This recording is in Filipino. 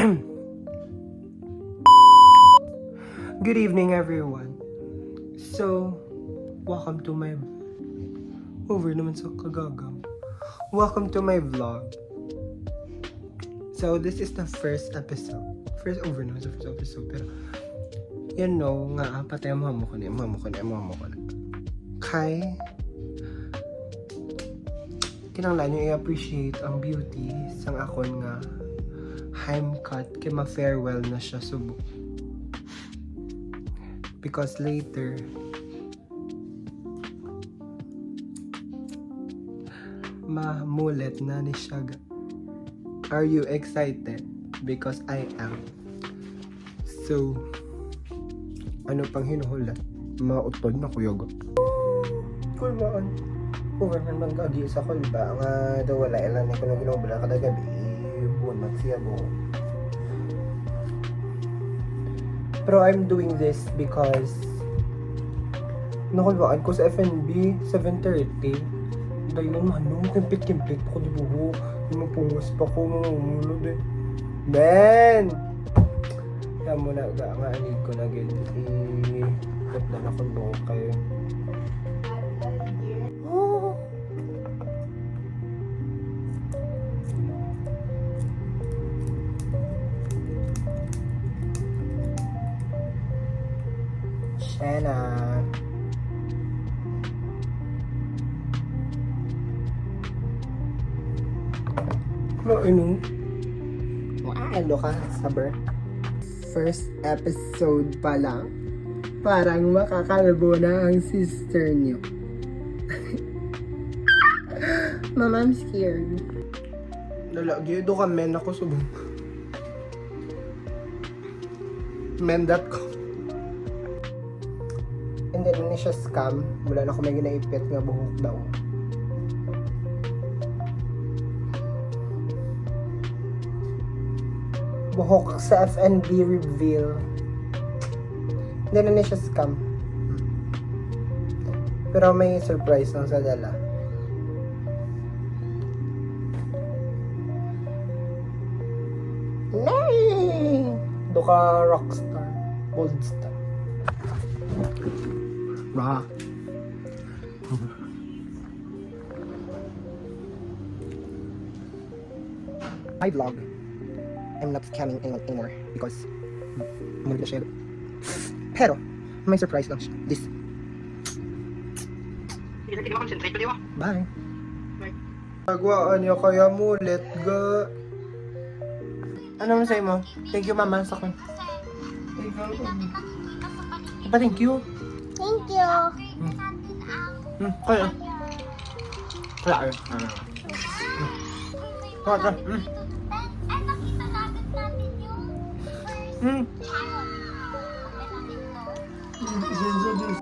Good evening, everyone. So, welcome to my... Over naman sa kagagam. Welcome to my vlog. So, this is the first episode. Over naman sa first episode. Pero, you know, nga, patay mo ko na. Kay, kinanglan nyo i-appreciate ang beauty sang akon nga time cut kay ma-farewell na siya subo. Because later, mamulit na ni siya. Are you excited? Because I am. So, ano pang hinuhulat? Mautod na kuya ga. Cool ba? Over man mag-agi sa call ba? Nga daw wala ilan na ko na ginobala kada gabi. Bunot siya mo. Pero I'm doing this because nakulbaan ko sa FNB 7:30. Dahil naman kimpit ko di buho. Mapungas pa ko mamulod eh. Ben! Kaya mo na nga anid ko na gil. Kat na nakulbaan kayo. Shana. Ano ka, saber? First episode pa lang. Parang makakalbo na ang sister niyo. Mama, I'm scared. Nalagyo do ka men ako subong. Men.com. Hindi rin siya scam. Wala na ako may ginaipit nga buhok daw. Buhok sa FNB reveal. Hindi na siya scam. Pero may surprise lang sa dala. Nay! Doka rockstar. Bold star. Rock. My vlog. I'm not scamming anyone anymore because muna siya. Pero may surprise lang siya. This. Bye. Nagwaan niya kaya mulit ga. Ano mo sa'yo mo? Thank you mama sa akin. Thank you. Thank you. Kaya. Kaya. Kaya. Ay, nakita natin yung first child. Hmm.